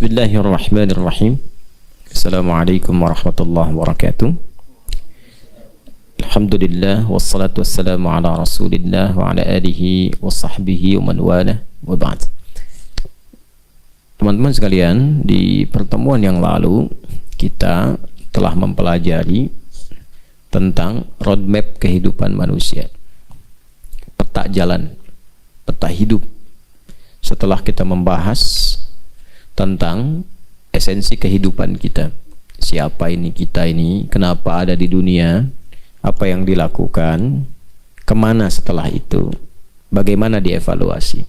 Bismillahirrahmanirrahim. Assalamualaikum warahmatullahi wabarakatuh. Alhamdulillah wassalatu wassalamu ala Rasulillah wa ala alihi wa sahbihi wa man wala wa ba'd. Teman-teman sekalian, di pertemuan yang lalu kita telah mempelajari tentang roadmap kehidupan manusia, peta jalan, peta hidup. Setelah kita membahas tentang esensi kehidupan kita, siapa ini kita ini, kenapa ada di dunia, apa yang dilakukan, kemana setelah itu, bagaimana dievaluasi.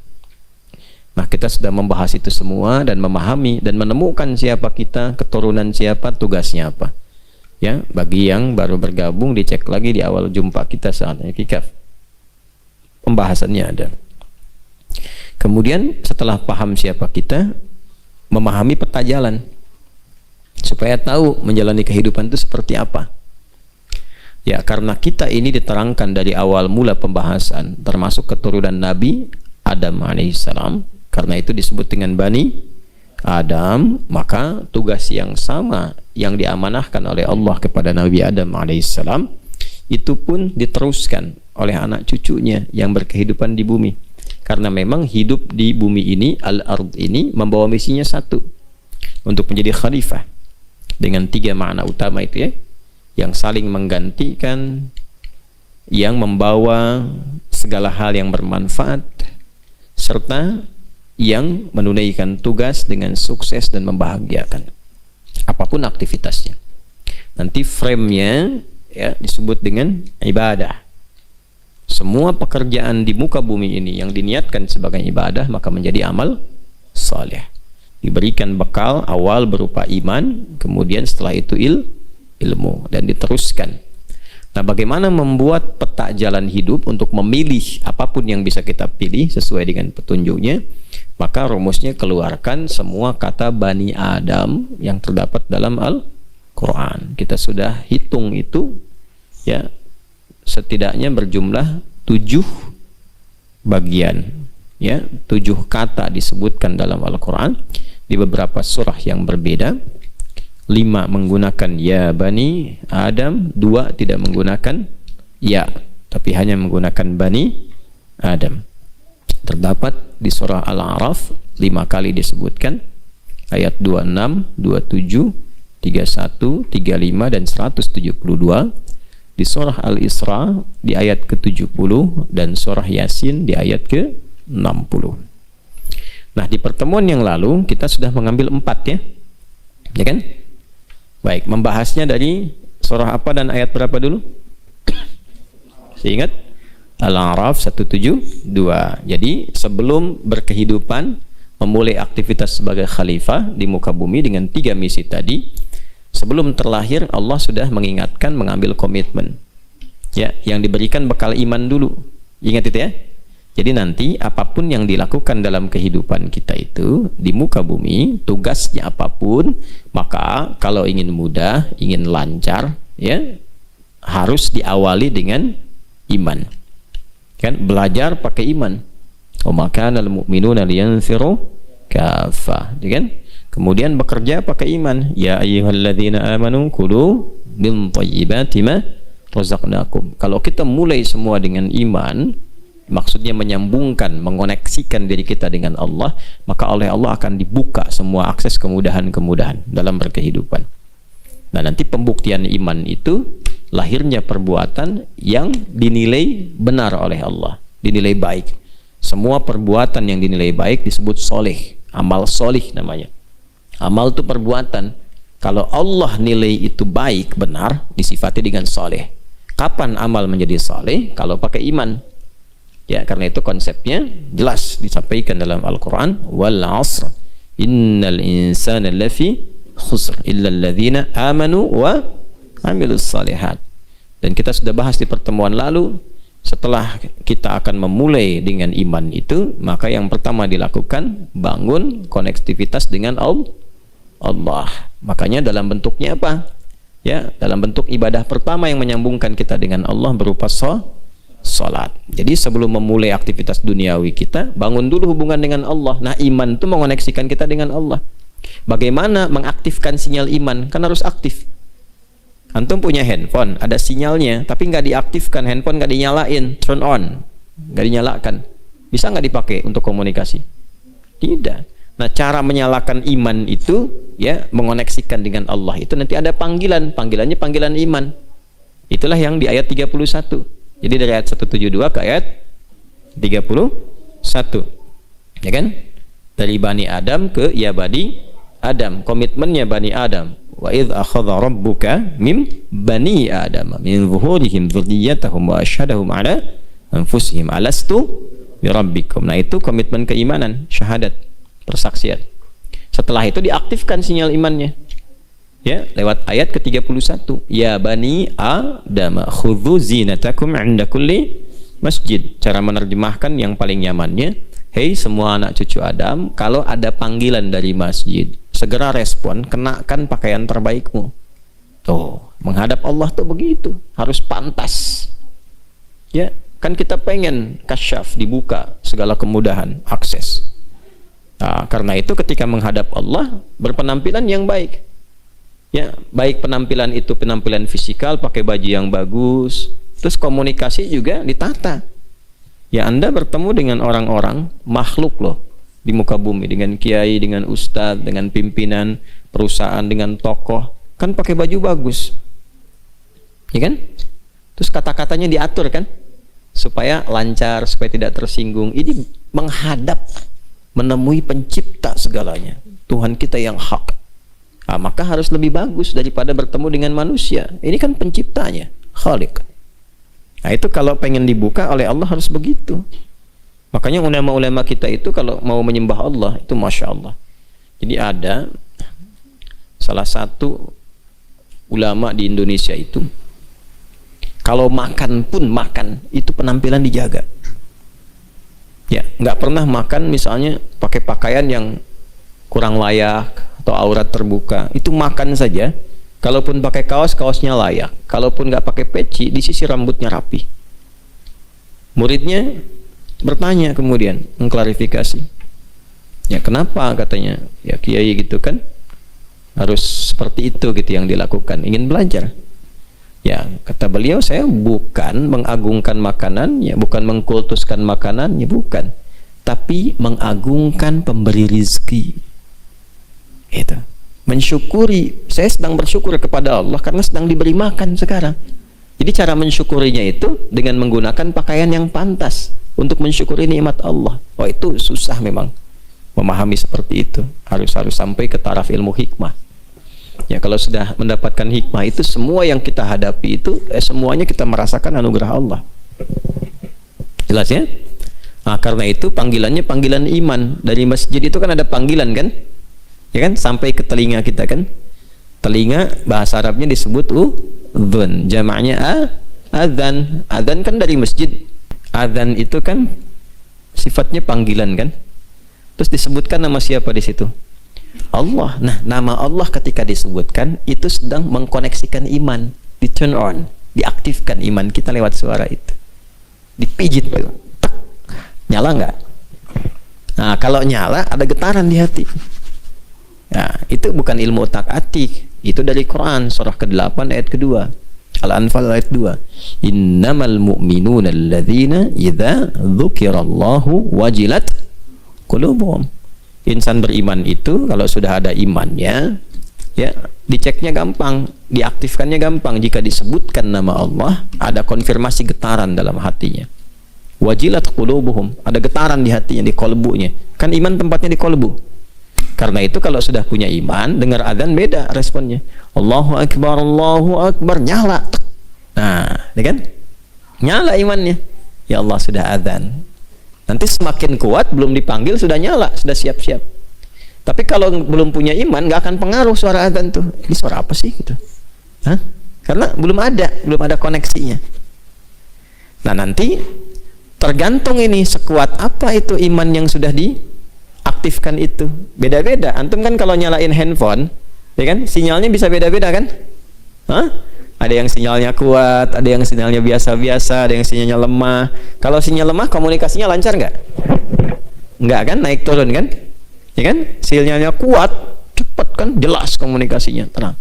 Nah, kita sudah membahas itu semua dan memahami dan menemukan siapa kita, keturunan siapa, tugasnya apa. Ya, bagi yang baru bergabung, dicek lagi di awal jumpa kita saat i'tikaf. Pembahasannya ada. Kemudian setelah paham siapa kita, memahami peta jalan supaya tahu menjalani kehidupan itu seperti apa. Ya, karena kita ini diterangkan dari awal mula pembahasan termasuk keturunan Nabi Adam alaihissalam, karena itu disebut dengan Bani Adam, maka tugas yang sama yang diamanahkan oleh Allah kepada Nabi Adam alaihissalam itu pun diteruskan oleh anak cucunya yang berkehidupan di bumi. Karena memang hidup di bumi ini, al-ard ini, membawa misinya satu, untuk menjadi khalifah, dengan 3 makna utama itu ya, yang saling menggantikan, yang membawa segala hal yang bermanfaat, serta yang menunaikan tugas dengan sukses dan membahagiakan apapun aktivitasnya. Nanti frame-nya ya disebut dengan ibadah. Semua pekerjaan di muka bumi ini yang diniatkan sebagai ibadah maka menjadi amal saleh. Diberikan bekal awal berupa iman, kemudian setelah itu ilmu dan diteruskan. Nah, bagaimana membuat peta jalan hidup untuk memilih apapun yang bisa kita pilih sesuai dengan petunjuknya? Maka rumusnya keluarkan semua kata Bani Adam yang terdapat dalam Al-Quran. Kita sudah hitung itu ya, setidaknya berjumlah 7 bagian ya, 7 kata disebutkan dalam Al-Quran di beberapa surah yang berbeda. 5 menggunakan ya Bani Adam, 2 tidak menggunakan ya, tapi hanya menggunakan Bani Adam. Terdapat di surah Al-A'raf 5 kali disebutkan, ayat 26, 27, 31, 35 dan 172. Di surah Al-Isra di ayat ke-70 dan surah Yasin di ayat ke-60. Nah, di pertemuan yang lalu kita sudah mengambil 4 ya. Ya kan? Baik, membahasnya dari surah apa dan ayat berapa dulu? Seingat? Al-A'raf 172. Jadi sebelum berkehidupan, memulai aktivitas sebagai khalifah di muka bumi dengan 3 misi tadi, sebelum terlahir Allah sudah mengingatkan mengambil komitmen ya, yang diberikan bekal iman dulu. Ingat itu ya. Jadi nanti apapun yang dilakukan dalam kehidupan kita itu di muka bumi, tugasnya apapun, maka kalau ingin mudah, ingin lancar ya, harus diawali dengan iman. Kan belajar pakai iman. Wa ma kana al-mu'minuna liyanfiru kaffah, kan? Kemudian bekerja pakai iman. Ya ayyuhalladzina amanu kulu min thayyibati ma razaqnakum. Kalau kita mulai semua dengan iman, maksudnya menyambungkan, mengoneksikan diri kita dengan Allah, maka oleh Allah akan dibuka semua akses kemudahan-kemudahan dalam berkehidupan. Nah, nanti pembuktian iman itu lahirnya perbuatan yang dinilai benar oleh Allah, dinilai baik. Semua perbuatan yang dinilai baik disebut soleh, amal soleh namanya. Amal itu perbuatan. Kalau Allah nilai itu baik, benar, disifati dengan soleh. Kapan amal menjadi soleh? Kalau pakai iman. Ya, karena itu konsepnya jelas disampaikan dalam Al-Quran. Wal 'asr innal insana lafi khusr illa alladhina amanu wa amilus salihat. Dan kita sudah bahas di pertemuan lalu, setelah kita akan memulai dengan iman itu, maka yang pertama dilakukan bangun konektivitas dengan Allah. Makanya dalam bentuknya apa? Ya, dalam bentuk ibadah pertama yang menyambungkan kita dengan Allah berupa salat. Jadi sebelum memulai aktivitas duniawi kita, bangun dulu hubungan dengan Allah. Nah, iman itu mengoneksikan kita dengan Allah. Bagaimana mengaktifkan sinyal iman? Kan harus aktif. Antum punya handphone, ada sinyalnya, tapi nggak diaktifkan, handphone nggak dinyalain, turn on, nggak dinyalakan. Bisa nggak dipakai untuk komunikasi? Tidak. Nah, cara menyalakan iman itu, ya, mengoneksikan dengan Allah itu nanti ada panggilan, panggilannya panggilan iman. Itulah yang di ayat 31. Jadi dari ayat 172 ke ayat 31. Ya kan? Dari Bani Adam ke ya Bani Adam, komitmennya Bani Adam. Wa idh akhadha rabbuka min bani Adam min zuhurihim dzurriyyatahum wa asyhadahum ala anfusihim alastu bi rabbikum. Nah, itu komitmen keimanan, syahadat, persaksian. Setelah itu diaktifkan sinyal imannya. Ya, lewat ayat ke-31. Ya Bani Adam khudhu zinatakum 'inda kulli masjid. Cara menerjemahkan yang paling nyamannya, hei semua anak cucu Adam, kalau ada panggilan dari masjid, segera respon, kenakan pakaian terbaikmu. Tuh, menghadap Allah tuh begitu, harus pantas. Ya, kan kita pengen kasyaf, dibuka segala kemudahan, akses. Nah, karena itu ketika menghadap Allah, berpenampilan yang baik. Ya, baik penampilan itu penampilan fisikal, pakai baju yang bagus, terus komunikasi juga ditata. Ya, Anda bertemu dengan orang-orang makhluk loh di muka bumi, dengan kiai, dengan ustadz, dengan pimpinan perusahaan, dengan tokoh, kan pakai baju bagus, ya kan? Terus kata-katanya diatur kan, supaya lancar, supaya tidak tersinggung. Ini menghadap, menemui pencipta segalanya, Tuhan kita yang hak. Nah, maka harus lebih bagus daripada bertemu dengan manusia. Ini kan penciptanya, Khaliq. Nah, itu kalau pengen dibuka oleh Allah harus begitu. Makanya ulama-ulama kita itu kalau mau menyembah Allah itu Masya Allah. Jadi ada salah satu ulama di Indonesia itu, kalau makan pun makan itu penampilan dijaga. Ya, nggak pernah makan misalnya pakai pakaian yang kurang layak atau aurat terbuka. Itu makan saja. Kalaupun pakai kaos, kaosnya layak. Kalaupun nggak pakai peci, disisir rambutnya rapi. Muridnya bertanya kemudian, mengklarifikasi. Ya, kenapa katanya? Ya, kiai gitu kan harus seperti itu gitu yang dilakukan, ingin belajar. Ya, kata beliau, saya bukan mengagungkan makanan, ya, bukan mengkultuskan makanan, ya, bukan, tapi mengagungkan pemberi rizki. Itu mensyukuri, saya sedang bersyukur kepada Allah karena sedang diberi makan sekarang. Jadi cara mensyukurinya itu dengan menggunakan pakaian yang pantas untuk mensyukuri nikmat Allah. Oh, itu susah memang memahami seperti itu. Harus sampai ke taraf ilmu hikmah. Ya, kalau sudah mendapatkan hikmah itu, semua yang kita hadapi itu semuanya kita merasakan anugerah Allah. Jelas ya? Nah, karena itu panggilannya panggilan iman. Dari masjid itu kan ada panggilan kan? Ya kan? Sampai ke telinga kita kan? Telinga bahasa Arabnya disebut udhun, jamaknya adzan. Adzan kan dari masjid. Adzan itu kan sifatnya panggilan kan? Terus disebutkan nama siapa di situ? Allah. Nah, nama Allah ketika disebutkan itu sedang mengkoneksikan iman, di turn on, diaktifkan iman kita lewat suara itu. Dipijit tuh. Tak. Nyala nggak? Nah, kalau nyala ada getaran di hati. Nah, itu bukan ilmu otak-atik, itu dari Quran surah ke-8 ayat kedua. Al-Anfal ayat 2. Innamal mu'minuna alladzina idza dzukirallahu wajilat qulubuhum. Insan beriman itu kalau sudah ada imannya, ya, diceknya gampang, diaktifkannya gampang. Jika disebutkan nama Allah, ada konfirmasi getaran dalam hatinya. Wajilat qulubuhum, ada getaran di hatinya, di kolbunya. Kan iman tempatnya di kolbu. Karena itu kalau sudah punya iman, dengar adzan beda responnya. Allahu Akbar, nyala. Nah, ya kan? Nyala imannya. Ya Allah, sudah adzan. Nanti semakin kuat, belum dipanggil sudah nyala, sudah siap-siap. Tapi kalau belum punya iman, nggak akan pengaruh suara adzan tuh. Ini suara apa sih gitu? Hah? Karena belum ada koneksinya. Nah, nanti tergantung ini sekuat apa itu iman yang sudah diaktifkan itu. Beda-beda. Antum kan kalau nyalain handphone, ya kan, sinyalnya bisa beda-beda kan? Hah? Ada yang sinyalnya kuat, ada yang sinyalnya biasa-biasa, ada yang sinyalnya lemah. Kalau sinyal lemah, komunikasinya lancar nggak? Nggak kan, naik turun kan? Ya kan? Sinyalnya kuat, cepat kan, jelas komunikasinya, tenang.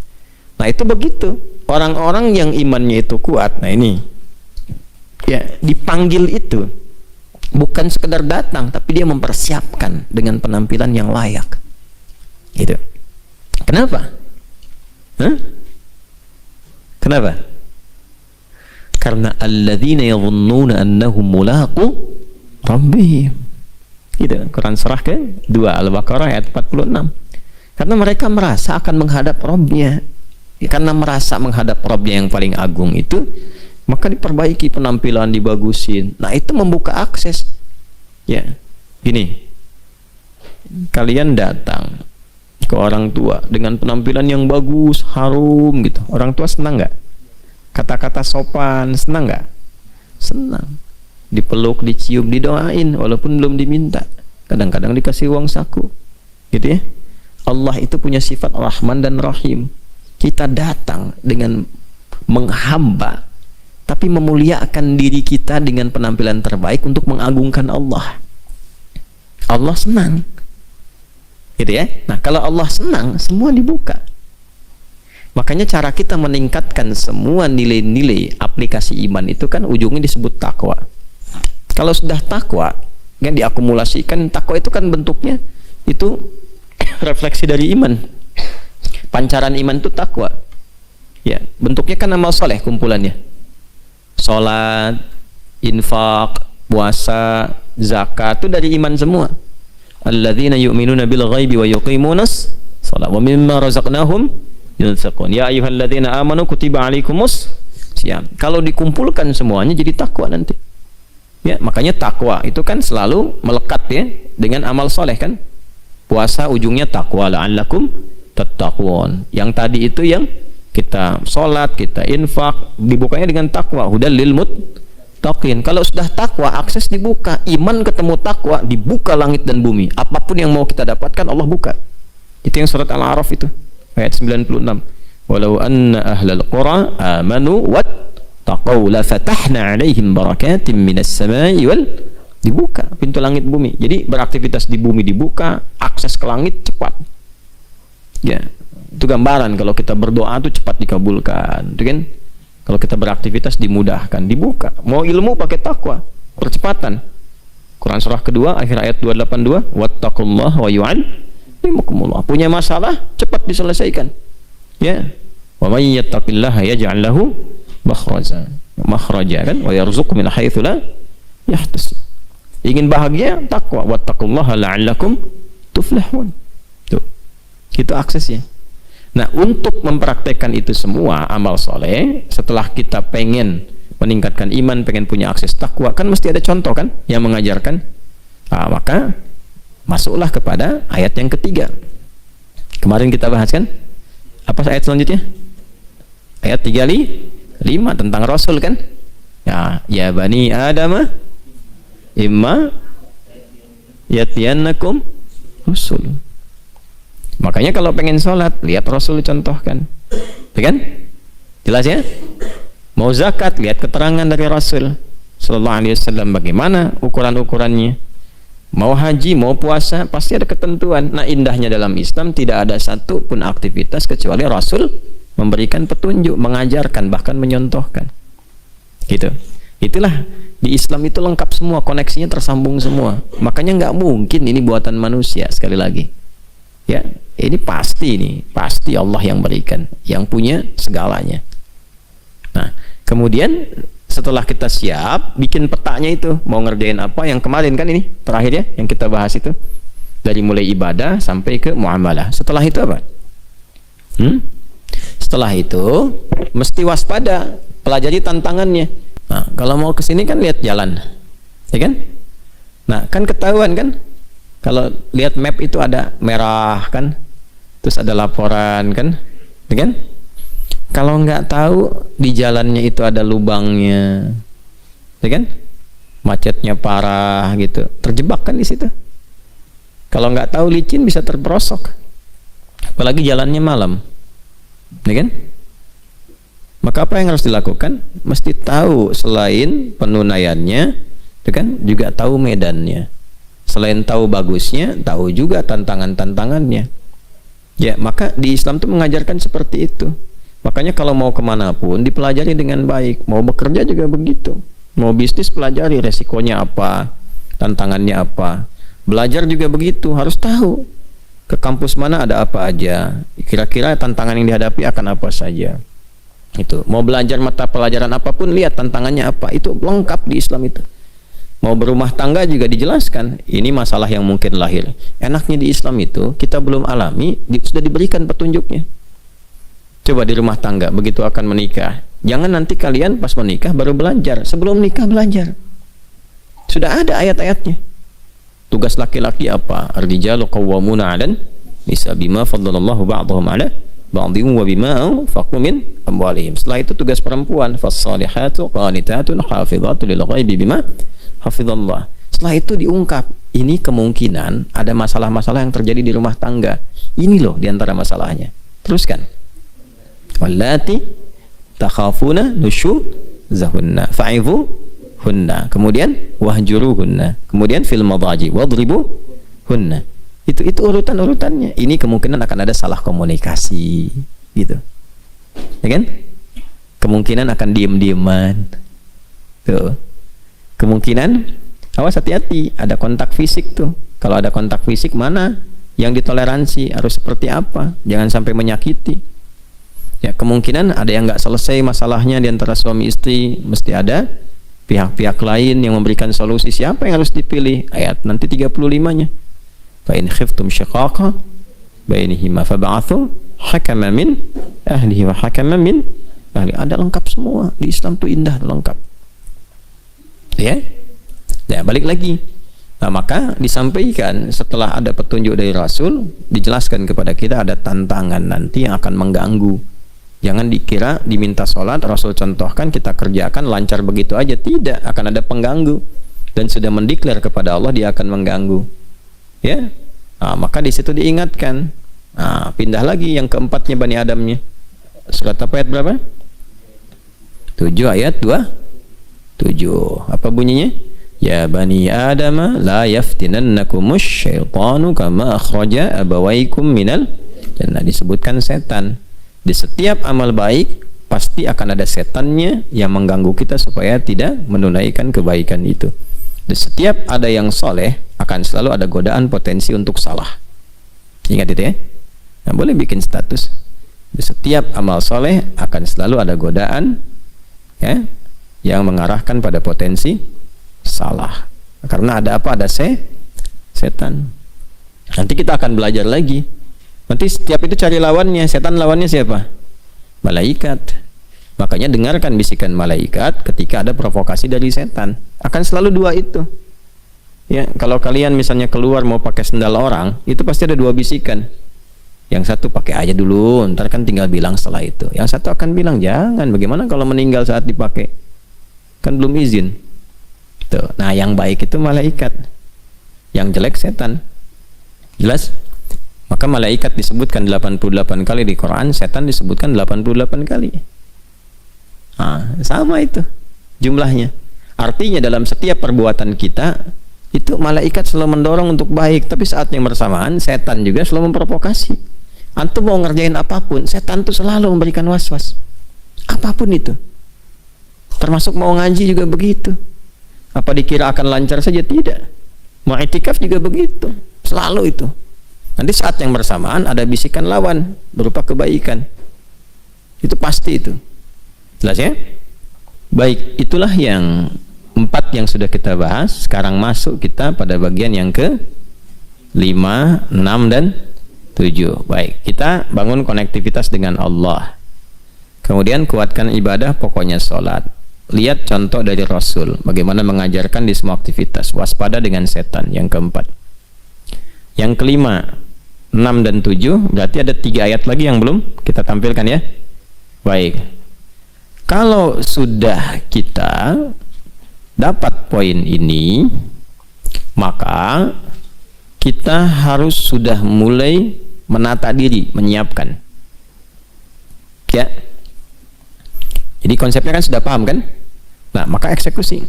Nah itu begitu orang-orang yang imannya itu kuat. Nah ini ya, dipanggil itu bukan sekedar datang, tapi dia mempersiapkan dengan penampilan yang layak. Gitu. Kenapa? Kenapa? Karena alladzina yadhunnuna annahum mulaqu rabbihim. Gitu. Quran surah ke-2 Al-Baqarah ayat 46. Karena mereka merasa akan menghadap Rabbnya. Karena merasa menghadap Rabbnya yang paling agung itu, maka diperbaiki penampilan, dibagusin. Nah itu membuka akses. Ya, gini, kalian datang ke orang tua dengan penampilan yang bagus, harum gitu. Orang tua senang nggak? Kata-kata sopan, senang nggak? Senang. Dipeluk, dicium, didoain walaupun belum diminta. Kadang-kadang dikasih uang saku. Gitu ya. Allah itu punya sifat Rahman dan Rahim. Kita datang dengan menghamba, tapi memuliakan diri kita dengan penampilan terbaik untuk mengagungkan Allah. Allah senang. Gitu ya. Nah, kalau Allah senang, semua dibuka. Makanya cara kita meningkatkan semua nilai-nilai aplikasi iman itu kan ujungnya disebut takwa. Kalau sudah takwa, yang diakumulasikan, takwa itu kan bentuknya itu refleksi dari iman. Pancaran iman itu takwa. Ya, bentuknya kan amal soleh kumpulannya. Salat, infak, puasa, zakat itu dari iman semua. Alladzina yu'minuna bil ghaibi wa yuqimunas shalah wa mimma razaqnahum yunfiqun. Ya ayyuhalladzina amanu kutiba alaikumus shiyam. Kalau dikumpulkan semuanya jadi takwa nanti. Ya, makanya takwa itu kan selalu melekat ya dengan amal soleh kan. Puasa ujungnya takwa la'allakum tattaqun. Yang tadi itu yang kita sholat, kita infak, dibukanya dengan takwa, hudal lil muttaqin. Kalau sudah takwa, akses dibuka. Iman ketemu takwa, dibuka langit dan bumi. Apapun yang mau kita dapatkan, Allah buka. Itu yang surat Al-A'raf itu ayat 96. Walau anna ahlal qura amanu wattaqaw la fatahna 'alaihim barakatim minas samai wal, dibuka pintu langit bumi. Jadi beraktivitas di bumi dibuka, akses ke langit cepat. Ya, itu gambaran kalau kita berdoa itu cepat dikabulkan, itu kan? Kalau kita beraktivitas dimudahkan, dibuka. Mau ilmu pakai takwa, percepatan. Quran surah kedua akhir ayat 282, wattaqullaha wa yu'allimukumullah. Punya masalah cepat diselesaikan. Ya. Wa may yattaqillaha yaj'al lahu makhraja. Makhraja kan? Wa yarzuqhu min haitsu la yahtasib. Ingin bahagia, takwa. Wattaqullaha la'allakum tuflihun. Tuh. Itu aksesnya. Nah, untuk mempraktekkan itu semua amal soleh, setelah kita pengen meningkatkan iman, pengen punya akses takwa, kan mesti ada contoh kan yang mengajarkan. Nah, maka masuklah kepada ayat yang ketiga. Kemarin kita bahas kan? Apa ayat selanjutnya? Ayat 35 tentang Rasul kan? Ya, ya bani Adam imma yatiyannakum rusul. Makanya kalau pengen sholat, lihat Rasul contohkan, ya kan? Jelas ya? Mau zakat, lihat keterangan dari Rasul Sallallahu Alaihi Wasallam bagaimana ukuran-ukurannya. Mau haji, mau puasa, pasti ada ketentuan. Nah, indahnya dalam Islam tidak ada satu pun aktivitas kecuali Rasul memberikan petunjuk, mengajarkan, bahkan menyontohkan. Gitu. Itulah di Islam itu lengkap semua, koneksinya tersambung semua. Makanya nggak mungkin ini buatan manusia, sekali lagi. Ya, ini pasti Allah yang berikan, yang punya segalanya. Nah, kemudian setelah kita siap, bikin petanya itu, mau ngerjain apa, yang kemarin kan ini, terakhir ya, yang kita bahas itu, dari mulai ibadah sampai ke muamalah. Setelah itu apa? Setelah itu, mesti waspada, pelajari tantangannya. Nah, kalau mau ke sini kan lihat jalan, ya kan? Nah, kan ketahuan kan? Kalau lihat map itu ada merah kan, terus ada laporan kan, ya kan? Kalau nggak tahu di jalannya itu ada lubangnya, ya kan? Macetnya parah gitu, terjebak kan di situ. Kalau nggak tahu licin bisa terperosok, apalagi jalannya malam, ya kan? Maka apa yang harus dilakukan? Mesti tahu selain penunaiannya, ya kan? Juga tahu medannya. Selain tahu bagusnya, tahu juga tantangan-tantangannya. Ya, maka di Islam itu mengajarkan seperti itu. Makanya kalau mau kemanapun dipelajari dengan baik. Mau bekerja juga begitu. Mau bisnis pelajari resikonya apa, tantangannya apa. Belajar juga begitu, harus tahu ke kampus mana ada apa aja. Kira-kira tantangan yang dihadapi akan apa saja. Itu. Mau belajar mata pelajaran apapun, lihat tantangannya apa. Itu lengkap di Islam itu. Mau berumah tangga juga dijelaskan. Ini masalah yang mungkin lahir. Enaknya di Islam itu kita belum alami, sudah diberikan petunjuknya. Coba di rumah tangga begitu akan menikah, jangan nanti kalian pas menikah baru belajar. Sebelum nikah belajar. Sudah ada ayat-ayatnya. Tugas laki-laki apa? Ar-rijalu qawwamuna 'alan nisa bima faddalallahu ba'dahum 'ala ba'dhin wa bima anfaqu min amwalihim. Setelah itu tugas perempuan, fas-salihatu qanitatun hafizatu lil ghaibi bima hafizallah. Setelah itu diungkap, ini kemungkinan ada masalah-masalah yang terjadi di rumah tangga. Ini loh diantara masalahnya. Teruskan. Wallati takhafuna nusyuzahunna fa'idhuhunna. Kemudian wahjuruhunna. Kemudian fil madaji wadribuhunna. Itu urutan-urutannya. Ini kemungkinan akan ada salah komunikasi, gitu. Ya kan? Kemungkinan akan diem-dieman. Tuh. Kemungkinan, awas hati-hati, ada kontak fisik tuh. Kalau ada kontak fisik, mana yang ditoleransi, harus seperti apa, jangan sampai menyakiti. Ya, kemungkinan ada yang nggak selesai masalahnya di antara suami istri, mesti ada pihak-pihak lain yang memberikan solusi. Siapa yang harus dipilih? Ayat nanti 35-nya. Fa in khiftum shiqaqa bainihima fab'athu hakaman min ahlihi wa hakaman min ahli. Ada lengkap semua. Di Islam tuh indah, lengkap. Ya, balik lagi. Nah, maka disampaikan setelah ada petunjuk dari Rasul, dijelaskan kepada kita ada tantangan nanti yang akan mengganggu. Jangan dikira diminta sholat, Rasul contohkan, kita kerjakan lancar begitu aja. Tidak, akan ada pengganggu. Dan sudah mendeklar kepada Allah, dia akan mengganggu. Ya, nah, maka di situ diingatkan. Nah, pindah lagi yang keempatnya Bani Adamnya. Surat apa ayat berapa? 7 ayat 2. 7. Apa bunyinya? Ya bani Adam la yaftinannakumus syaitanu kama akhraja abawaikum minal jannah. Disebutkan setan. Di setiap amal baik pasti akan ada setannya yang mengganggu kita supaya tidak menunaikan kebaikan itu. Di setiap ada yang soleh akan selalu ada godaan potensi untuk salah. Ingat itu ya. Nah, boleh bikin status. Di setiap amal soleh akan selalu ada godaan, ya, yang mengarahkan pada potensi salah. Karena ada apa? Ada setan. Nanti kita akan belajar lagi. Nanti setiap itu cari lawannya. Setan lawannya siapa? Malaikat. Makanya dengarkan bisikan malaikat ketika ada provokasi dari setan. Akan selalu dua itu. Ya, kalau kalian misalnya keluar mau pakai sendal orang, itu pasti ada dua bisikan. Yang satu pakai aja dulu, ntar kan tinggal bilang setelah itu. Yang satu akan bilang jangan. Bagaimana kalau meninggal saat dipakai? Kan belum izin. Tuh. Nah, yang baik itu malaikat, yang jelek setan. Jelas? Maka malaikat disebutkan 88 kali di Quran, setan disebutkan 88 kali. Nah, sama itu jumlahnya. Artinya dalam setiap perbuatan kita itu malaikat selalu mendorong untuk baik, tapi saat yang bersamaan setan juga selalu memprovokasi. Antum mau ngerjain apapun, setan tuh selalu memberikan was-was. Apapun itu. Termasuk mau ngaji juga begitu. Apa dikira akan lancar saja? Tidak. Mau itikaf juga begitu. Selalu itu. Nanti saat yang bersamaan ada bisikan lawan berupa kebaikan. Itu pasti itu. Jelas ya? Baik, itulah yang 4 yang sudah kita bahas. Sekarang masuk kita pada bagian yang ke 5, 6 dan 7. Baik, kita bangun konektivitas dengan Allah. Kemudian kuatkan ibadah, pokoknya sholat. Lihat contoh dari Rasul, bagaimana mengajarkan di semua aktivitas. Waspada dengan setan, yang keempat. Yang kelima, 6 dan 7, berarti ada 3 ayat lagi yang belum kita tampilkan ya. Baik, kalau sudah kita dapat poin ini, maka kita harus sudah mulai menata diri, menyiapkan ya. Jadi konsepnya kan sudah paham kan? Nah, maka eksekusi.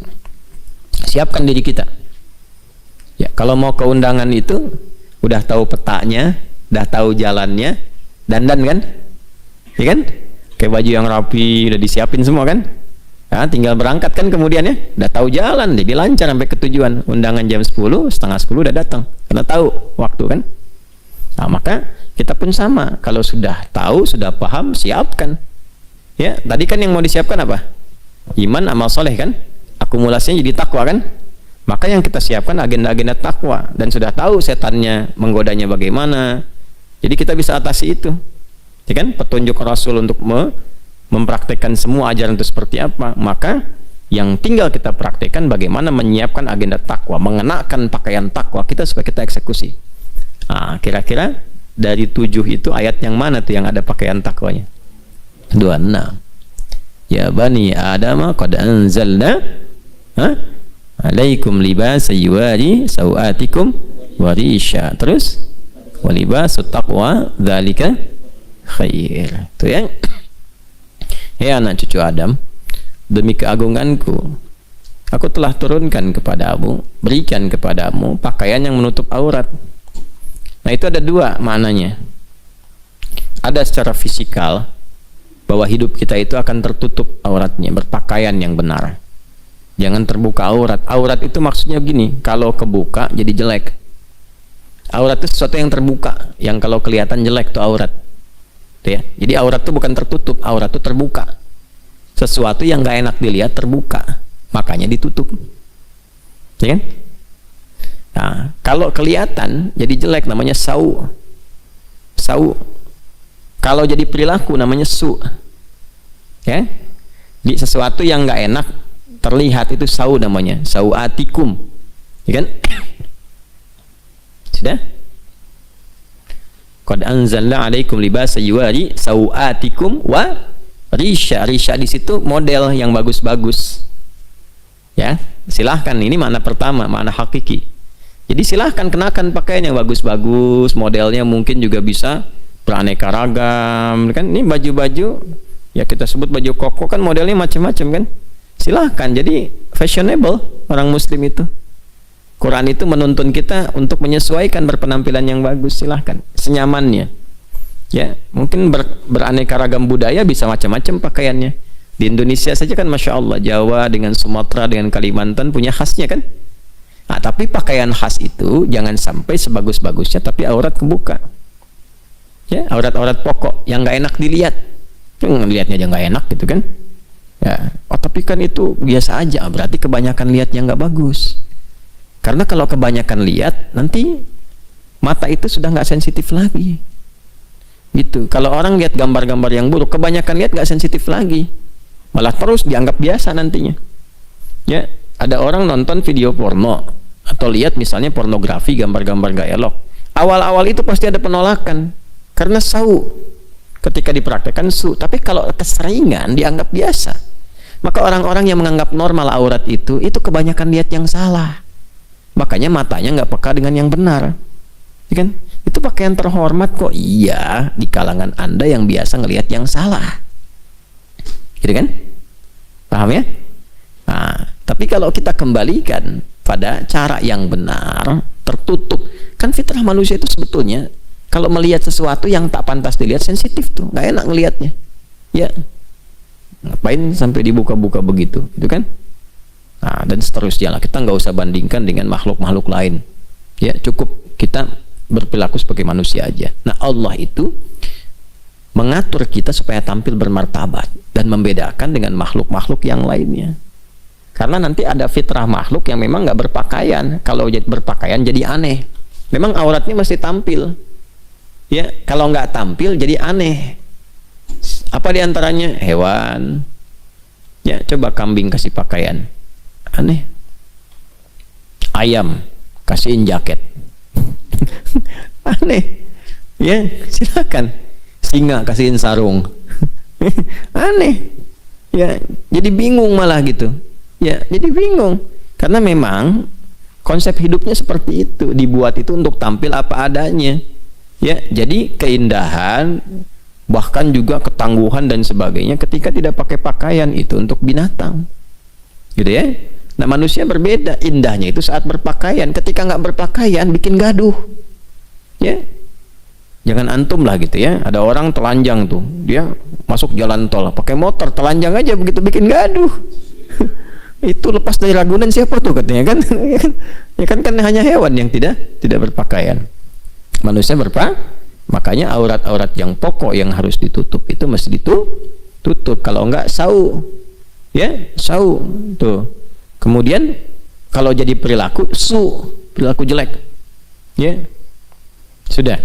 Siapkan diri kita. Ya, kalau mau ke undangan itu udah tahu petanya, Dah tahu jalannya, dandan kan? Ya kan? Kayak baju yang rapi, udah disiapin semua kan? Nah, tinggal berangkat kan kemudian ya, udah tahu jalan, jadi lancar sampai ke tujuan. Undangan jam 10, setengah 10 udah datang, karena tahu waktu kan. Nah, maka kita pun sama, kalau sudah tahu, sudah paham, siapkan. Ya, tadi kan yang mau disiapkan apa? Iman, amal soleh kan? Akumulasinya jadi takwa kan? Maka yang kita siapkan agenda-agenda takwa, dan sudah tahu setannya menggodanya bagaimana. Jadi kita bisa atasi itu. Ya kan? Petunjuk Rasul untuk mempraktekkan semua ajaran itu seperti apa. Maka yang tinggal kita praktekkan bagaimana menyiapkan agenda takwa, mengenakan pakaian takwa kita supaya kita eksekusi. Nah, kira-kira dari 7 itu ayat yang mana tuh yang ada pakaian takwanya? 26. Ya bani Adam qad anzalna alaikum libasa yuwari sawatikum warisha. Terus walibasut taqwa dzalika khair. Itu ya. Ya anak cucu Adam, demi keagunganku aku telah turunkan kepadamu, berikan kepadamu pakaian yang menutup aurat. Nah, itu ada 2 maknanya. Ada secara fisikal, bahwa hidup kita itu akan tertutup auratnya, berpakaian yang benar. Jangan terbuka aurat. Aurat itu maksudnya begini, kalau kebuka jadi jelek. Aurat itu sesuatu yang terbuka, yang kalau kelihatan jelek itu aurat. Tuh ya. Jadi aurat itu bukan tertutup, aurat itu terbuka. Sesuatu yang gak enak dilihat terbuka, makanya ditutup. Ya kan? Nah, kalau kelihatan jadi jelek namanya sau. Sau. Kalau jadi perilaku namanya su. Ya. Di sesuatu yang nggak enak terlihat itu sau namanya, sauatikum. Ya kan? Sudah? Qad anzalna 'alaikum libasa yuwari sauatikum wa risha. Risha di situ model yang bagus-bagus. Ya, silahkan, ini makna pertama, makna hakiki. Jadi silahkan kenakan pakaian yang bagus-bagus, modelnya mungkin juga bisa beraneka ragam kan. Ini baju-baju ya kita sebut baju koko kan, modelnya macam-macam kan. Silahkan, jadi fashionable orang muslim itu. Quran itu menuntun kita untuk menyesuaikan berpenampilan yang bagus. Silahkan, senyamannya ya. Mungkin beraneka ragam budaya bisa macam-macam pakaiannya. Di Indonesia saja kan Masya Allah, Jawa dengan Sumatera dengan Kalimantan punya khasnya kan. Nah, tapi pakaian khas itu jangan sampai sebagus-bagusnya tapi aurat kebuka. Ya, aurat-aurat pokok yang nggak enak dilihat, lihatnya aja nggak enak gitu kan. Ya, oh tapi kan itu biasa aja, berarti kebanyakan lihat yang nggak bagus. Karena kalau kebanyakan lihat, nanti mata itu sudah nggak sensitif lagi. Gitu. Kalau orang lihat gambar-gambar yang buruk, kebanyakan lihat nggak sensitif lagi, malah terus dianggap biasa nantinya. Ya, ada orang nonton video porno atau lihat misalnya pornografi, gambar-gambar nggak elok. Awal-awal itu pasti ada penolakan. Karena sau ketika dipraktekkan su, tapi kalau keseringan dianggap biasa. Maka orang-orang yang menganggap normal aurat itu kebanyakan lihat yang salah. Makanya matanya nggak peka dengan yang benar. Ya kan? Itu pakaian terhormat kok. Iya, di kalangan Anda yang biasa ngelihat yang salah. Gitu kan? Paham ya? Nah, tapi kalau kita kembalikan pada cara yang benar, tertutup. Kan fitrah manusia itu sebetulnya kalau melihat sesuatu yang tak pantas dilihat sensitif tuh, nggak enak ngelihatnya. Ya, ngapain sampai dibuka-buka begitu, gitu kan? Nah, dan seterusnya lah. Kita nggak usah bandingkan dengan makhluk-makhluk lain. Ya, cukup kita berperilaku sebagai manusia aja. Nah, Allah itu mengatur kita supaya tampil bermartabat dan membedakan dengan makhluk-makhluk yang lainnya. Karena nanti ada fitrah makhluk yang memang nggak berpakaian. Kalau berpakaian jadi aneh. Memang auratnya mesti tampil. Ya, kalau nggak tampil jadi aneh. Apa diantaranya? Hewan. Ya, coba kambing kasih pakaian, aneh. Ayam kasihin jaket, aneh. Ya, silakan. Singa kasihin sarung, aneh. Ya, jadi bingung malah gitu. Ya, jadi bingung karena memang konsep hidupnya seperti itu, dibuat itu untuk tampil apa adanya. Ya, jadi keindahan bahkan juga ketangguhan dan sebagainya ketika tidak pakai pakaian itu untuk binatang. Gitu ya. Nah, manusia berbeda, indahnya itu saat berpakaian. Ketika nggak berpakaian bikin gaduh. Ya. Jangan antum lah gitu ya. Ada orang telanjang tuh, dia masuk jalan tol pakai motor telanjang aja, begitu bikin gaduh. Itu lepas dari Ragunan siapa tuh katanya kan? Ya kan hanya hewan yang tidak berpakaian. Manusia makanya aurat-aurat yang pokok yang harus ditutup itu mesti ditutup. Kalau enggak sau, ya sau tuh. Kemudian kalau jadi perilaku jelek, ya sudah.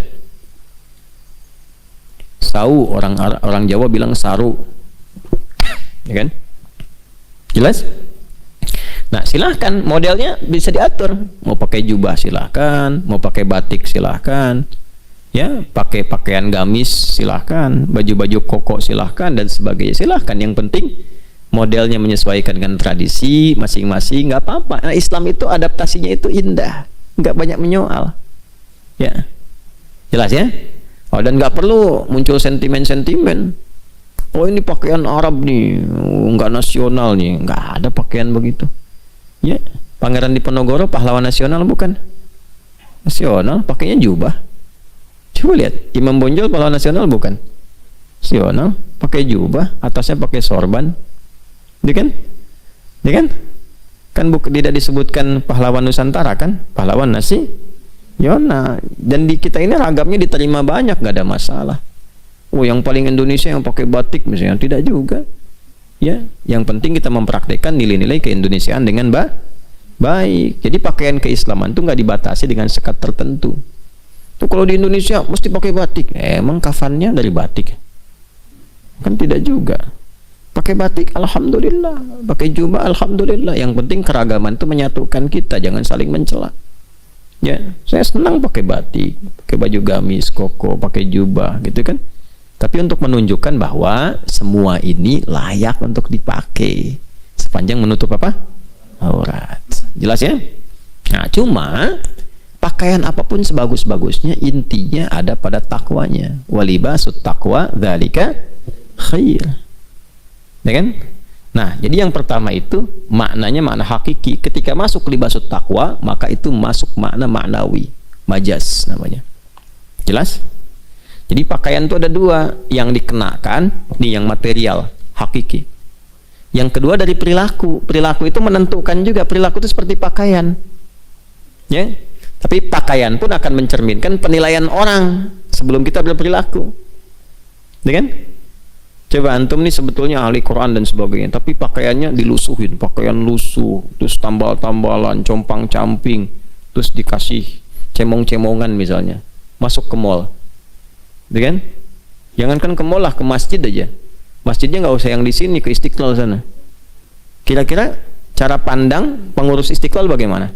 Sau, orang Jawa bilang saru, ya kan? Jelas? Nah, silahkan modelnya bisa diatur. Mau pakai jubah silahkan, mau pakai batik silahkan, ya pakai pakaian gamis silahkan, baju-baju koko silahkan dan sebagainya silahkan. Yang penting modelnya menyesuaikan dengan tradisi masing-masing, nggak apa-apa. Nah, Islam itu adaptasinya itu indah, nggak banyak menyoal, ya jelas ya. Oh, dan nggak perlu muncul sentimen-sentimen. Oh, ini pakaian Arab nih, nggak nasional nih, nggak ada pakaian begitu. Ya, Pangeran Diponegoro pahlawan nasional bukan? Nasional, pakainya jubah. Coba lihat, Imam Bonjol pahlawan nasional bukan? Nasional, pakai jubah, atasnya pakai sorban. Dia kan? Kan tidak disebutkan pahlawan Nusantara kan? Pahlawan Yona. Dan di kita ini ragamnya diterima banyak, nggak ada masalah. Oh, yang paling Indonesia yang pakai batik misalnya, tidak juga. Ya, yang penting kita mempraktekkan nilai-nilai keindonesiaan dengan baik. Jadi pakaian keislaman itu nggak dibatasi dengan sekat tertentu. Tuh kalau di Indonesia mesti pakai batik. Emang kafannya dari batik? Kan tidak juga. Pakai batik, alhamdulillah. Pakai jubah, alhamdulillah. Yang penting keragaman itu menyatukan kita, jangan saling mencela. Ya, saya senang pakai batik, pakai baju gamis, koko, pakai jubah, gitu kan. Tapi untuk menunjukkan bahwa semua ini layak untuk dipakai sepanjang menutup apa? Aurat. Jelas ya? Nah, cuma pakaian apapun sebagus-bagusnya intinya ada pada takwanya. Walibasut taqwa dzalika khair. Ya kan? Nah, jadi yang pertama itu maknanya makna hakiki. Ketika masuk libasut taqwa, maka itu masuk makna maknawi, majaz namanya. Jelas? Jadi pakaian itu ada dua, yang dikenakan, nih yang material, hakiki. Yang kedua dari perilaku. Perilaku itu menentukan juga, perilaku itu seperti pakaian. Ya. Tapi pakaian pun akan mencerminkan penilaian orang sebelum kita berperilaku. Ya kan? Coba antum nih sebetulnya ahli Quran dan sebagainya, tapi pakaiannya dilusuhin, pakaian lusuh, terus tambal-tambalan, compang-camping, terus dikasih cemong-cemongan misalnya, masuk ke mall, kan? Jangankan ke mall lah, ke masjid aja. Masjidnya nggak usah yang di sini, ke Istiqlal sana. Kira-kira cara pandang pengurus Istiqlal bagaimana?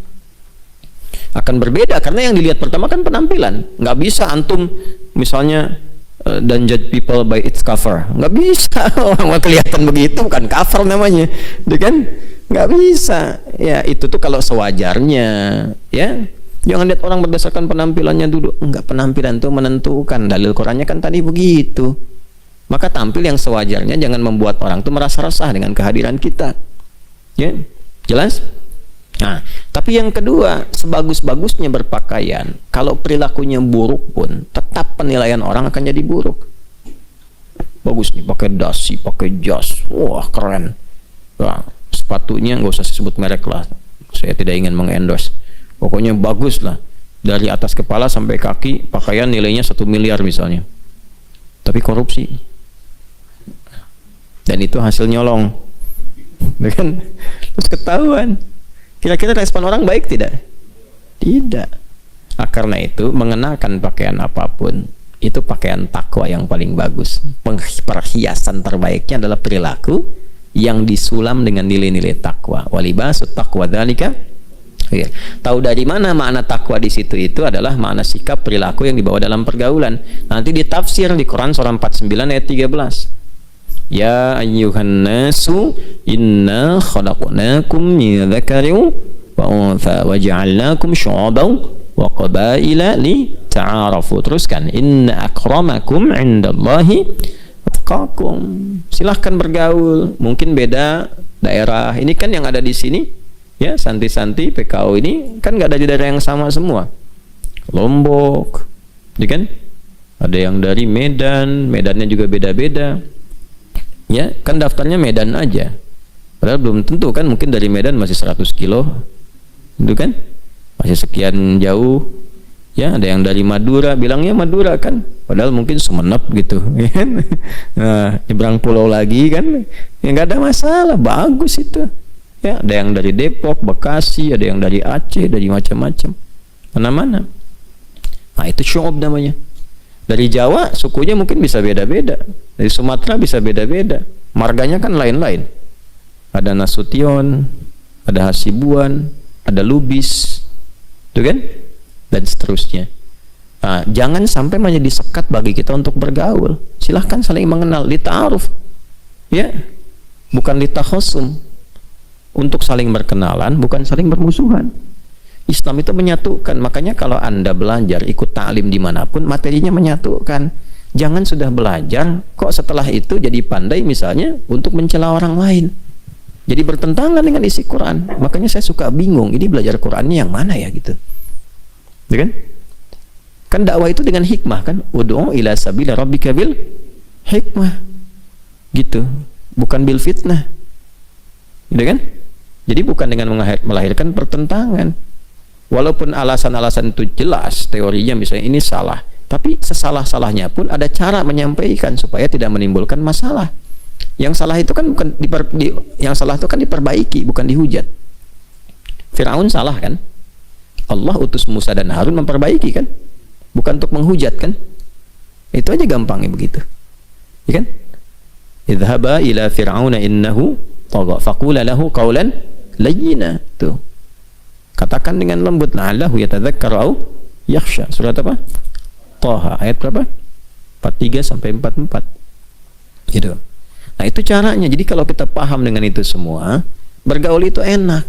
Akan berbeda karena yang dilihat pertama kan penampilan. Nggak bisa antum misalnya dan judge people by its cover, nggak bisa. Orang kelihatan begitu bukan cover namanya, kan? Nggak bisa. Ya itu tuh kalau sewajarnya, ya. Jangan lihat orang berdasarkan penampilannya dulu. Enggak, penampilan itu menentukan. Dalil Qurannya kan tadi begitu. Maka tampil yang sewajarnya, jangan membuat orang tuh merasa resah dengan kehadiran kita. Ya, jelas? Nah, tapi yang kedua, sebagus-bagusnya berpakaian, kalau perilakunya buruk pun, tetap penilaian orang akan jadi buruk. Bagus nih, pakai dasi, pakai jas, wah keren. Nah, sepatunya nggak usah sebut merek lah, saya tidak ingin mengendorse. Pokoknya bagus lah, dari atas kepala sampai kaki, pakaian nilainya 1 miliar misalnya. Tapi korupsi, dan itu hasil nyolong, kan? Terus ketahuan. Kira-kira respon orang baik tidak? Tidak. Nah, karena itu mengenakan pakaian apapun itu pakaian takwa yang paling bagus. Perhiasan terbaiknya adalah perilaku yang disulam dengan nilai-nilai takwa. Walibasut taqwa dzalika. Tahu dari mana makna takwa di situ? Itu adalah makna sikap perilaku yang dibawa dalam pergaulan. Nanti ditafsir di Quran surah 49 ayat 13. Ya ayyuhan nasu inna khalaqnakum min dzakarin wa untha wa ja'alnakum syu'uban wa qabaila li ta'arafu. Teruskan, inna akramakum 'indallahi atqakum. Silahkan bergaul, mungkin beda daerah. Ini kan yang ada di sini ya, Santi-Santi PKO ini kan nggak ada di daerah yang sama semua. Lombok, ya kan? ada yang dari Medan, Medannya juga beda-beda. Ya, kan daftarnya Medan aja. Padahal belum tentu kan, mungkin dari Medan masih 100 kilo. Itu kan? Masih sekian jauh. Ya, ada yang dari Madura, bilangnya Madura kan. Padahal mungkin Sumenep gitu, kan? Nah, nyebrang pulau lagi kan. Ya nggak ada masalah, bagus itu. Ya, ada yang dari Depok, Bekasi, ada yang dari Aceh, dari macam-macam. Mana-mana. Nah, itu syu'ub namanya. Dari Jawa sukunya mungkin bisa beda-beda. Dari Sumatera bisa beda-beda. Marganya kan lain-lain. Ada Nasution, ada Hasibuan, ada Lubis, itu kan? Dan seterusnya. Nah, jangan sampai menjadi sekat bagi kita untuk bergaul. Silahkan saling mengenal, lita'aruf. Ya, bukan litakhosum. Untuk saling berkenalan, bukan saling bermusuhan. Islam itu menyatukan. Makanya kalau Anda belajar ikut ta'lim dimanapun, materinya menyatukan. Jangan sudah belajar kok setelah itu jadi pandai misalnya untuk mencela orang lain, jadi bertentangan dengan isi Quran. Makanya saya suka bingung, ini belajar Qurannya yang mana ya gitu, ya kan? Kan dakwah itu dengan hikmah kan, ud'u ila sabila rabbika bil hikmah, gitu, bukan bil fitnah, gitu kan? Jadi bukan dengan melahirkan pertentangan. Walaupun alasan-alasan itu jelas teorinya, misalnya ini salah, tapi sesalah-salahnya pun ada cara menyampaikan supaya tidak menimbulkan masalah. Yang salah itu kan bukan yang salah itu kan diperbaiki, bukan dihujat. Firaun salah kan? Allah utus Musa dan Harun memperbaiki kan? Bukan untuk menghujat kan? Itu aja gampangnya begitu. Ya kan? Idhaba ila fir'auna innahu tagha faqula lahu qawlan layyina. Tuh. Katakan dengan lembut, la'allahu yatadzakkar au yakhsha. Surat apa? Thaha ayat berapa? 43 sampai 44. Gitu. Nah, itu caranya. Jadi kalau kita paham dengan itu semua, bergaul itu enak.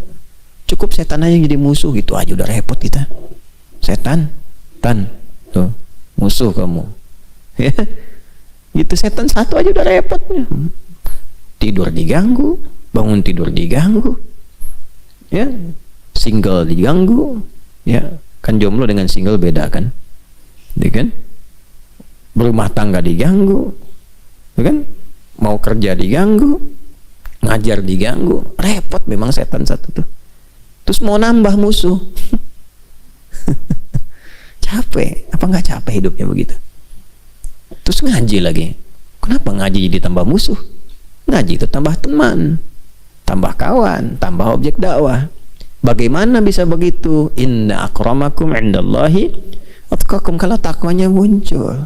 Cukup setan aja jadi musuh, gitu aja udah repot kita. Setan, tuh, musuh kamu. Ya. Gitu, setan satu aja udah repotnya. Tidur diganggu, bangun tidur diganggu. Ya. Single diganggu, ya kan, jomblo dengan single beda kan, ya kan, berumah tangga diganggu, ya kan, mau kerja diganggu, ngajar diganggu, repot memang setan satu tuh. Terus mau nambah musuh, capek, apa nggak capek hidupnya begitu? Terus ngaji lagi, kenapa ngaji jadi tambah musuh? Ngaji itu tambah teman, tambah kawan, tambah objek dakwah. Bagaimana bisa begitu? Inna akramakum indallahi atqakum, kalau takwanya muncul.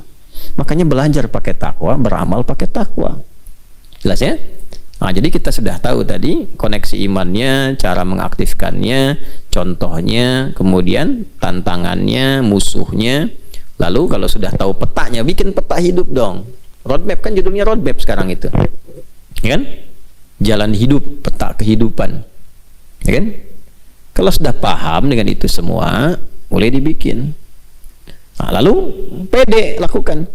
Makanya belajar pakai takwa, beramal pakai takwa. Jelas ya? Nah, jadi kita sudah tahu tadi koneksi imannya, cara mengaktifkannya, contohnya, kemudian tantangannya, musuhnya. Lalu kalau sudah tahu petanya, bikin peta hidup dong. Roadmap kan judulnya roadmap sekarang itu. Ya kan? Jalan hidup, peta kehidupan. Ya kan? Kalau sudah paham dengan itu semua, boleh dibikin. Nah, lalu pede lakukan.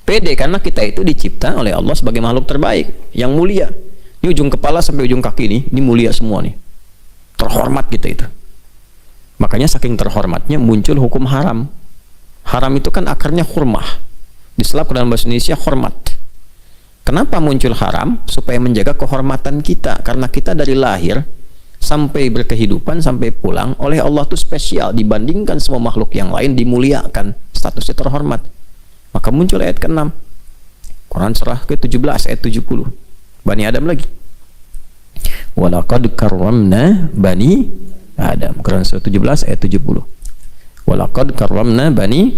Pede karena kita itu dicipta oleh Allah sebagai makhluk terbaik, yang mulia. Ini ujung kepala sampai ujung kaki ini mulia semua nih. Terhormat kita itu. Makanya saking terhormatnya muncul hukum haram. Haram itu kan akarnya hurmah. Diselap ke dalam bahasa Indonesia hormat. Kenapa muncul haram? Supaya menjaga kehormatan kita, karena kita dari lahir sampai berkehidupan, sampai pulang oleh Allah itu spesial dibandingkan semua makhluk yang lain, dimuliakan, statusnya terhormat. Maka muncul ayat ke-6 Quran surah ke-17 ayat 70, Bani Adam lagi. Walaqad karramna Bani Adam, Quran surah 17 ayat 70. Walaqad karramna Bani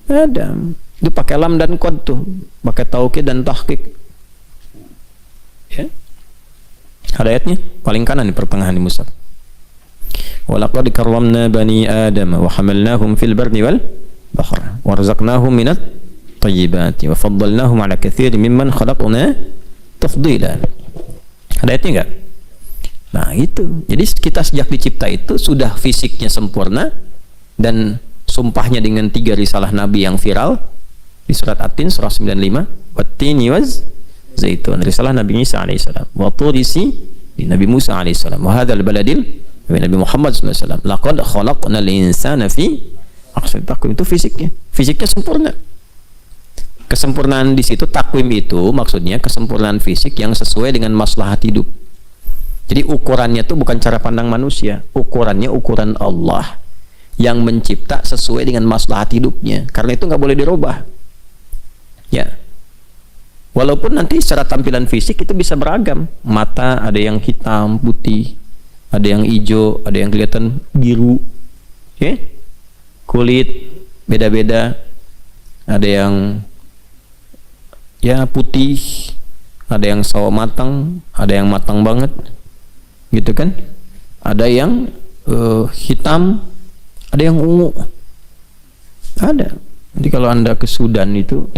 Adam. Itu pakai lam dan qad tuh, pakai taukid dan tahqiq. Ya. Ada ayatnya paling kanan di pertengahan di mushaf. Walaqad karramna bani Adam wa hamalnahum fil barri wal bahr wa razaqnahum minat thayyibati wa faddalnahum ala katsirin mimman khalaqna tafdila. Ada ayatnya enggak? Nah, itu. Jadi kita sejak dicipta itu sudah fisiknya sempurna, dan sumpahnya dengan 3 risalah nabi yang viral di surat At-Tin surah 95, wat-tini waz zaitun, risalah Nabi Isa alaihissalam, wa turisi di Nabi Musa alaihissalam, wa hadzal baladil Nabi Muhammad sallallahu alaihi wasallam, laqad khalaqnal insana fi ahsani taqwim. Itu fisiknya sempurna. Kesempurnaan di situ, takwim itu maksudnya kesempurnaan fisik yang sesuai dengan maslahat hidup. Jadi ukurannya itu bukan cara pandang manusia, ukurannya ukuran Allah yang mencipta sesuai dengan maslahat hidupnya. Karena itu nggak boleh dirubah. Ya, walaupun nanti secara tampilan fisik itu bisa beragam. Mata ada yang hitam, putih, ada yang hijau, ada yang kelihatan biru, ya. Kulit beda-beda, ada yang ya putih, ada yang sawo matang, ada yang matang banget, gitu kan? Ada yang hitam, ada yang ungu, ada. Jadi kalau Anda ke Sudan itu,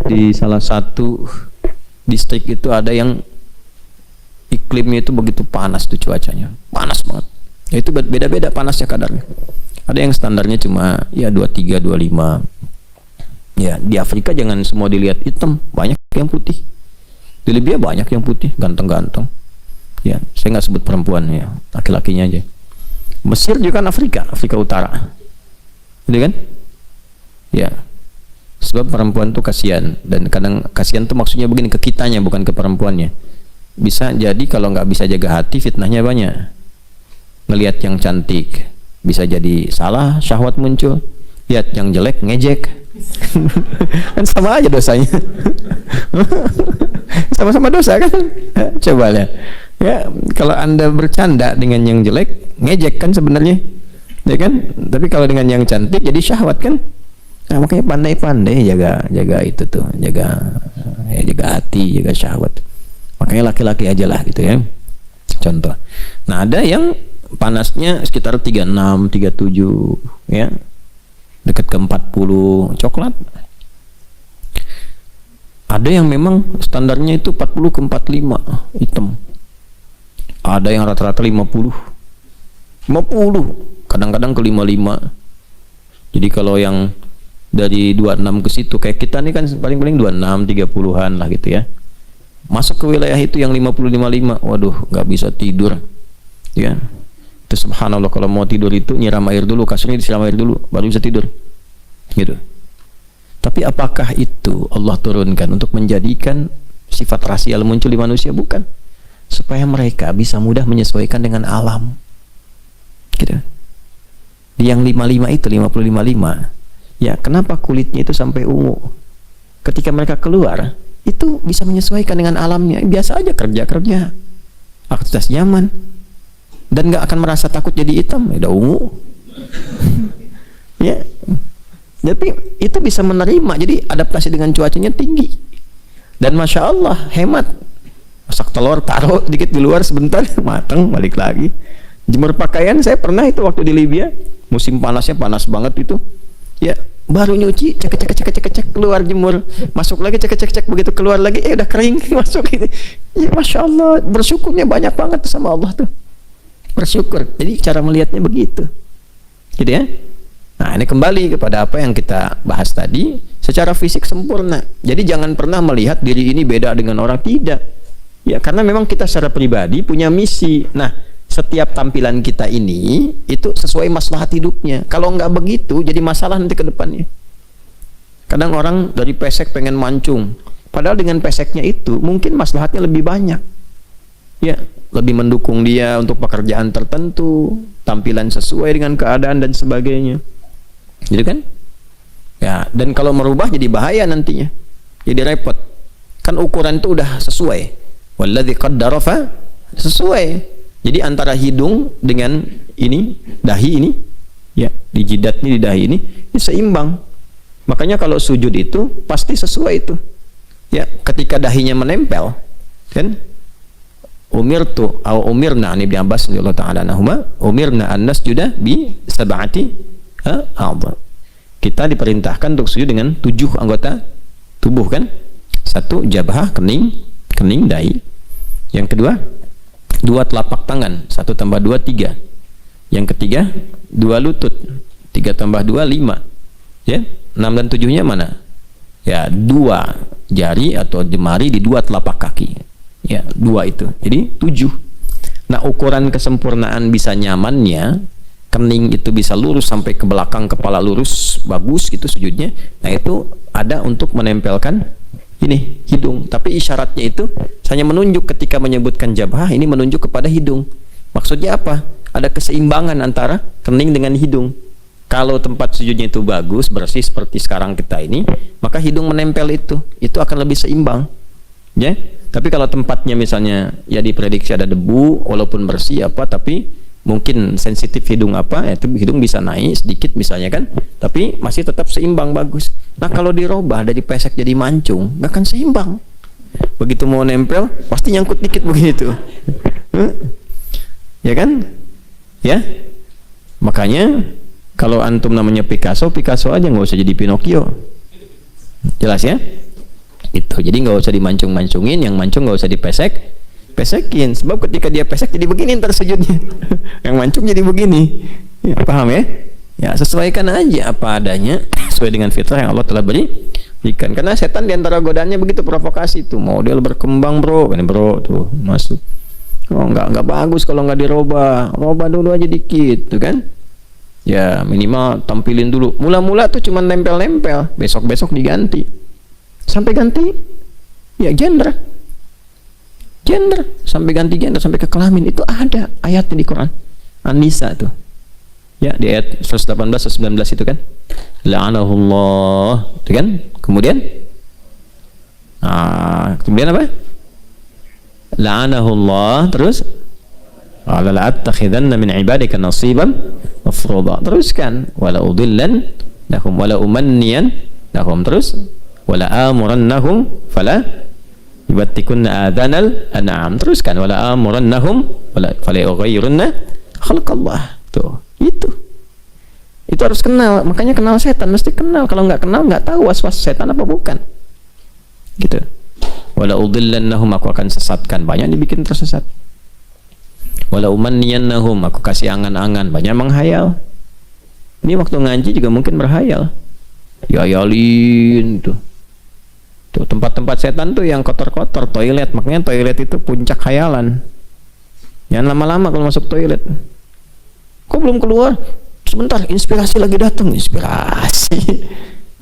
di salah satu distrik itu ada yang iklimnya itu begitu panas tuh, cuacanya panas banget. Ya, itu beda-beda panasnya kadarnya. Ada yang standarnya cuma ya 23, 25. Ya, di Afrika jangan semua dilihat hitam, banyak yang putih. Di Libya banyak yang putih, ganteng-ganteng. Ya, saya nggak sebut perempuan ya, laki-lakinya aja. Mesir juga kan Afrika Utara. Gitu kan? Ya. Sebab perempuan tuh kasihan, dan kadang kasihan tuh maksudnya begini, ke kitanya bukan ke perempuannya. Bisa jadi kalau nggak bisa jaga hati, fitnahnya banyak. Ngelihat yang cantik bisa jadi salah, syahwat muncul. Lihat yang jelek, ngejek. Kan sama aja dosanya. Sama-sama dosa kan? Coba lihat. Ya, kalau Anda bercanda dengan yang jelek, ngejek kan sebenarnya. Ya kan? Tapi kalau dengan yang cantik jadi syahwat kan? Nah, makanya pandai-pandai jaga itu tuh, jaga hati, jaga syahwat. Makanya laki-laki aja lah gitu ya. Contoh. Nah, ada yang panasnya sekitar 36, 37 ya. Dekat ke 40, coklat. Ada yang memang standarnya itu 40 ke 45, hitam. Ada yang rata-rata 50, kadang-kadang ke 55. Jadi kalau yang dari 26 ke situ, kayak kita nih kan paling-paling 26, 30-an lah gitu ya. Masuk ke wilayah itu yang 50, 55, waduh, nggak bisa tidur. Ya. Itu subhanallah, kalau mau tidur itu nyiram air dulu, kasurnya disiram air dulu, baru bisa tidur. Gitu. Tapi apakah itu Allah turunkan untuk menjadikan sifat rasial muncul di manusia? Bukan. Supaya mereka bisa mudah menyesuaikan dengan alam. Gitu. Di yang 55 itu, 50, 55. Ya, kenapa kulitnya itu sampai ungu? Ketika mereka keluar, itu bisa menyesuaikan dengan alamnya. Biasa aja kerja-kerja, aktivitas nyaman, dan nggak akan merasa takut jadi hitam. Udah ungu. Ya, tapi itu bisa menerima. Jadi adaptasi dengan cuacanya tinggi. Dan masya Allah, hemat. Masak telur, taruh dikit di luar sebentar, matang, balik lagi. Jemur pakaian, saya pernah itu waktu di Libya, musim panasnya panas banget itu. Ya, baru nyuci, cek, keluar jemur, masuk lagi, cek, begitu keluar lagi, udah kering, masuk gitu. Ya, masya Allah, bersyukurnya banyak banget sama Allah tuh. Bersyukur. Jadi cara melihatnya begitu, gitu ya. Nah, ini kembali kepada apa yang kita bahas tadi, secara fisik sempurna. Jadi jangan pernah melihat diri ini beda dengan orang, tidak. Ya, karena memang kita secara pribadi punya misi. Nah, setiap tampilan kita ini itu sesuai maslahat hidupnya. Kalau nggak begitu, jadi masalah nanti ke depannya. Kadang orang dari pesek pengen mancung, padahal dengan peseknya itu mungkin maslahatnya lebih banyak. Ya, lebih mendukung dia untuk pekerjaan tertentu, tampilan sesuai dengan keadaan dan sebagainya. Gitu kan? Ya, dan kalau merubah jadi bahaya nantinya. Jadi repot. Kan ukuran itu udah sesuai. Walladzi qaddara fa sesuai. Jadi antara hidung dengan ini, dahi ini, ya, di jidat ini, di dahi ini seimbang. Makanya kalau sujud itu pasti sesuai itu. Ya, ketika dahinya menempel, kan? Umirtu atau umirna, ini Ibnu Abbas radhiyallahu taala anhuma, umirna an nasjuda bi sab'ati a'dha. Kita diperintahkan untuk sujud dengan 7 anggota tubuh, kan? 1 jabhah, kening, dahi. Yang kedua 2 telapak tangan, 1 tambah 2 3. Yang ketiga 2 lutut, 3 tambah 2 5. Ya, 6 dan 7-nya mana? Ya, 2 jari atau jemari di 2 telapak kaki. Ya, 2 itu. Jadi 7. Nah, ukuran kesempurnaan bisa nyamannya, kening itu bisa lurus sampai ke belakang, kepala lurus, bagus gitu sujudnya. Nah, itu ada untuk menempelkan ini hidung, tapi isyaratnya itu hanya menunjuk ketika menyebutkan jabhah, ini menunjuk kepada hidung. Maksudnya apa? Ada keseimbangan antara kening dengan hidung. Kalau tempat sujudnya itu bagus, bersih seperti sekarang kita ini, maka hidung menempel itu akan lebih seimbang, ya. Tapi kalau tempatnya misalnya ya diprediksi ada debu, walaupun bersih apa, tapi mungkin sensitif hidung apa, itu hidung bisa naik sedikit misalnya kan, tapi masih tetap seimbang bagus. Nah kalau dirubah dari pesek jadi mancung, nggak akan seimbang. Begitu mau nempel, pasti nyangkut dikit begitu, ya kan? Ya, makanya kalau antum namanya Picasso aja, nggak usah jadi Pinocchio. Jelas ya? Itu. Jadi nggak usah dimancung-mancungin, yang mancung nggak usah dipesekin. Sebab ketika dia pesek jadi begini ntar sujudnya. Yang mancung jadi begini. Ya, paham ya? Ya sesuaikan aja apa adanya, sesuai dengan fitrah yang Allah telah berikan. Karena setan diantara godaannya begitu, provokasi tuh. Model berkembang bro, ini bro tuh masuk. Oh nggak bagus kalau nggak dirubah. Robah dulu aja dikit, tuh kan? Ya minimal tampilin dulu. Mula-mula tuh cuma nempel-nempel, besok-besok diganti. Sampai ganti ya gender, sampai ganti gender, sampai ke kelamin. Itu ada ayatnya di Quran An-Nisa tuh ya, di ayat 118 19 itu kan, la'anahullah itu kan. Kemudian apa, la'anahullah, terus ala la'attakhidanna min ibadika nasiban mafruḍa, teruskan wala udillan lahum wala umanniyan lahum, terus wala amurannahum fala yubattikunna adhanal an'am, teruskan wala amurannahum fala yughayyirunna khalqallah. Tuh itu harus kenal. Makanya kenal setan, mesti kenal. Kalau nggak kenal nggak tahu was-was setan apa bukan, gitu. Wala udillannahum, aku akan sesatkan, banyak dibikin tersesat. Wala umanniyannahum, aku kasih angan-angan, banyak menghayal. Ini waktu ngaji juga mungkin berhayal, yayalin tuh tempat-tempat setan tuh yang kotor-kotor, toilet. Makanya toilet itu puncak khayalan. Jangan lama-lama kalau masuk toilet. Kok belum keluar? Sebentar, inspirasi lagi datang. Inspirasi,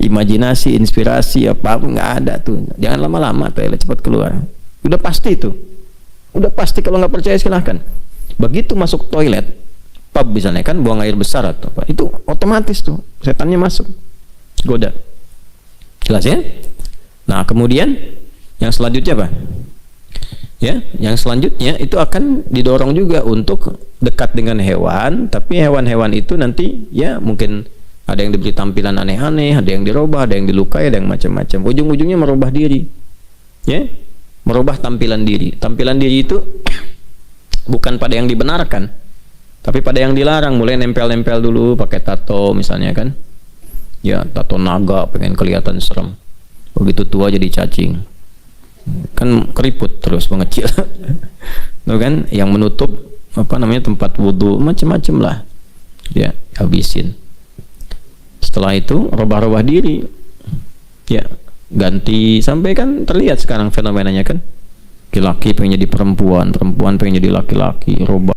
imajinasi, inspirasi apa nggak ada tuh. Jangan lama-lama toilet, cepat keluar. Udah pasti itu. Udah pasti. Kalau nggak percaya silahkan. Begitu masuk toilet, pub misalnya kan, buang air besar atau apa, itu otomatis tuh setannya masuk, goda. Jelas ya? Nah kemudian yang selanjutnya apa? Ya, yang selanjutnya itu akan didorong juga untuk dekat dengan hewan, tapi hewan-hewan itu nanti ya mungkin ada yang diberi tampilan aneh-aneh, ada yang dirubah, ada yang dilukai, ada yang macam-macam. Ujung-ujungnya merubah diri, ya, merubah tampilan diri. Tampilan diri itu bukan pada yang dibenarkan, tapi pada yang dilarang. Mulai nempel-nempel dulu, pakai tato misalnya kan, ya tato naga, pengen kelihatan serem. Begitu tua jadi cacing, kan keriput terus mengecil. Tuh kan, yang menutup apa namanya tempat wudhu, macam-macam lah, ya habisin. Setelah itu robah-robah diri, ya ganti, sampai kan terlihat sekarang fenomenanya kan, laki-laki pengen jadi perempuan, perempuan pengen jadi laki-laki, robah